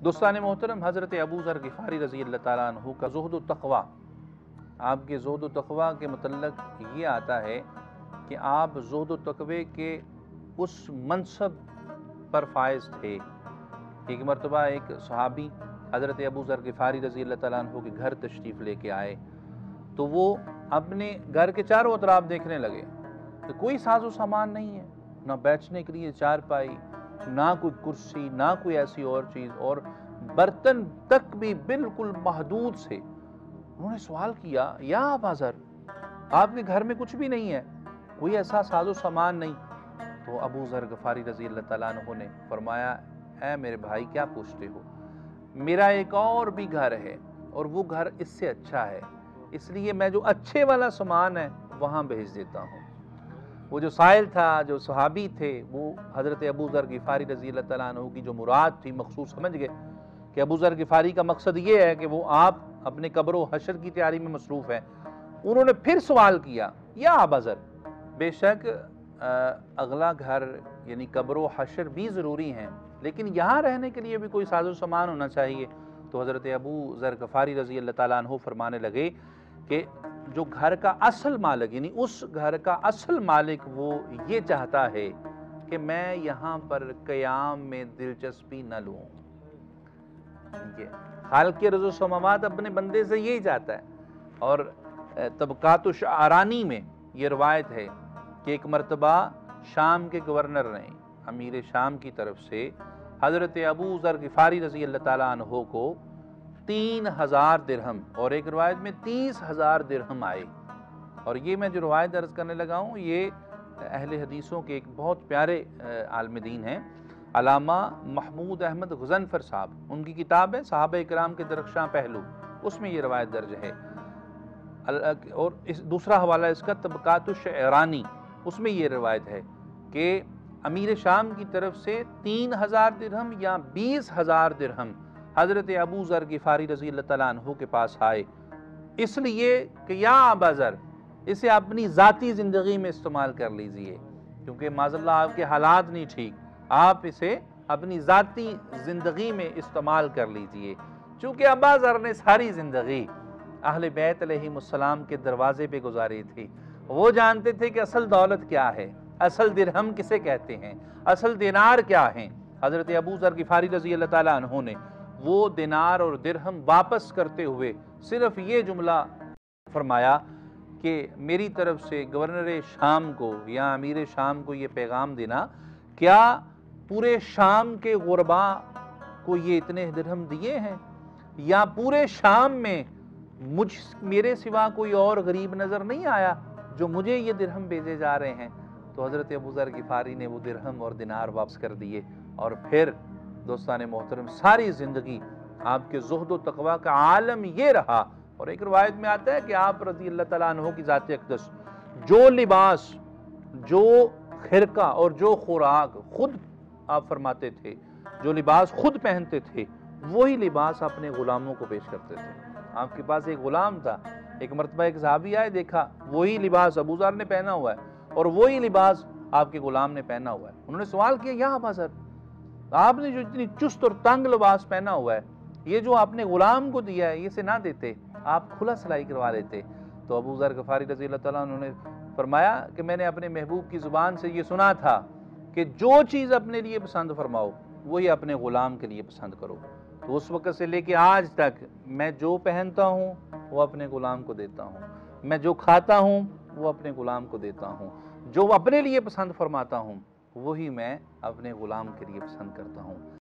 دوستان محترم، حضرت ابو ذر غفاری رضی اللہ تعالیٰ عنہ کا زہد و تقوی، آپ کے زہد و تقوی کے متعلق یہ آتا ہے کہ آپ زہد و تقوی کے اس منصب پر فائز تھے۔ ایک مرتبہ ایک صحابی حضرت ابو ذر غفاری رضی اللہ تعالیٰ عنہ کے گھر تشریف لے کے آئے، تو وہ اپنے گھر کے چاروں اطراف دیکھنے لگے کہ کوئی ساز و سامان نہیں ہے، نہ بیٹھنے کے لیے چارپائی، نہ کوئی کرسی، نہ کوئی ایسی اور چیز، اور برتن تک بھی بالکل محدود سے۔ انہوں نے سوال کیا، یا ابا ذر، آپ کے گھر میں کچھ بھی نہیں ہے، کوئی ایسا ساز و سامان نہیں؟ تو ابو ذر غفاری رضی اللہ تعالیٰ عنہ نے فرمایا، اے میرے بھائی، کیا پوچھتے ہو؟ میرا ایک اور بھی گھر ہے اور وہ گھر اس سے اچھا ہے، اس لیے میں جو اچھے والا سامان ہے وہاں بھیج دیتا ہوں۔ وہ جو سائل تھا، جو صحابی تھے، وہ حضرت ابو ذر غفاری رضی اللہ تعالیٰ عنہ کی جو مراد تھی مخصوص سمجھ گئے کہ ابو ذر غفاری کا مقصد یہ ہے کہ وہ آپ اپنے قبر و حشر کی تیاری میں مصروف ہیں۔ انہوں نے پھر سوال کیا، یا ابا ذر، بے شک اگلا گھر یعنی قبر و حشر بھی ضروری ہیں، لیکن یہاں رہنے کے لیے بھی کوئی ساز و سامان ہونا چاہیے۔ تو حضرت ابو ذر غفاری رضی اللہ تعالیٰ عنہ فرمانے لگے کہ جو گھر کا اصل مالک، یعنی اس گھر کا اصل مالک، وہ یہ چاہتا ہے کہ میں یہاں پر قیام میں دلچسپی نہ لوں۔ خالق رز و سماوات اپنے بندے سے یہی چاہتا ہے۔ اور طبقات الشعرانی میں یہ روایت ہے کہ ایک مرتبہ شام کے گورنر نے، امیر شام کی طرف سے حضرت ابو ذر غفاری رضی اللہ تعالیٰ عنہ کو 3000 درہم اور ایک روایت میں 30,000 درہم آئے۔ اور یہ میں جو روایت درج کرنے لگا ہوں، یہ اہل حدیثوں کے ایک بہت پیارے عالم دین ہیں، علامہ محمود احمد غضنفر صاحب، ان کی کتاب ہے صحابہ اکرام کے درخشاں پہلو، اس میں یہ روایت درج ہے۔ اور دوسرا حوالہ اس کا طبقات الشعرانی، اس میں یہ روایت ہے کہ امیر شام کی طرف سے 3000 درہم یا 20,000 درہم حضرت ابو ذر غفاری رضی اللہ تعالیٰ عنہ کے پاس آئے، اس لیے کہ یا ابا ذر، اسے اپنی ذاتی زندگی میں استعمال کر لیجئے، کیونکہ معذاللہ آپ کے حالات نہیں ٹھیک، آپ اسے اپنی ذاتی زندگی میں استعمال کر لیجئے۔ چونکہ ابا ذر نے ساری زندگی اہل بیت علیہم السلام کے دروازے پہ گزاری تھی، وہ جانتے تھے کہ اصل دولت کیا ہے، اصل درہم کسے کہتے ہیں، اصل دینار کیا ہیں۔ حضرت ابو ذر غفاری رضی اللہ تعالیٰ عنہ نے وہ دینار اور درہم واپس کرتے ہوئے صرف یہ جملہ فرمایا کہ میری طرف سے گورنر شام کو یا امیر شام کو یہ پیغام دینا، کیا پورے شام کے غرباء کو یہ اتنے درہم دیے ہیں، یا پورے شام میں میرے سوا کوئی اور غریب نظر نہیں آیا جو مجھے یہ درہم بھیجے جا رہے ہیں؟ تو حضرت ابو ذر غفاری نے وہ درہم اور دینار واپس کر دیے، اور پھر دوستان محترم ساری زندگی آپ کے زہد و تقوی کا عالم یہ رہا۔ اور ایک روایت میں آتا ہے کہ آپ رضی اللہ تعالیٰ عنہ کی ذات اقدس جو لباس، جو خرقہ اور جو خوراک خود آپ فرماتے تھے، جو لباس خود پہنتے تھے، وہی لباس اپنے غلاموں کو پیش کرتے تھے۔ آپ کے پاس ایک غلام تھا، ایک مرتبہ ایک صحابی آئے، دیکھا وہی لباس ابو ذر نے پہنا ہوا ہے اور وہی لباس آپ کے غلام نے پہنا ہوا ہے۔ انہوں نے سوال کیا، یا ابا ذر، آپ نے جو اتنی چست اور تنگ لباس پہنا ہوا ہے، یہ جو آپ نے غلام کو دیا ہے، یہ سے نہ دیتے، آپ کھلا سلائی کروا لیتے؟ تو ابو ذر غفاری رضی اللہ تعالیٰ عنہ نے فرمایا کہ میں نے اپنے محبوب کی زبان سے یہ سنا تھا کہ جو چیز اپنے لیے پسند فرماؤ وہی اپنے غلام کے لیے پسند کرو۔ تو اس وقت سے لے کے آج تک میں جو پہنتا ہوں وہ اپنے غلام کو دیتا ہوں، میں جو کھاتا ہوں وہ اپنے غلام کو دیتا ہوں، جو اپنے لیے پسند فرماتا ہوں وہی میں اپنے غلام کے لیے پسند کرتا ہوں۔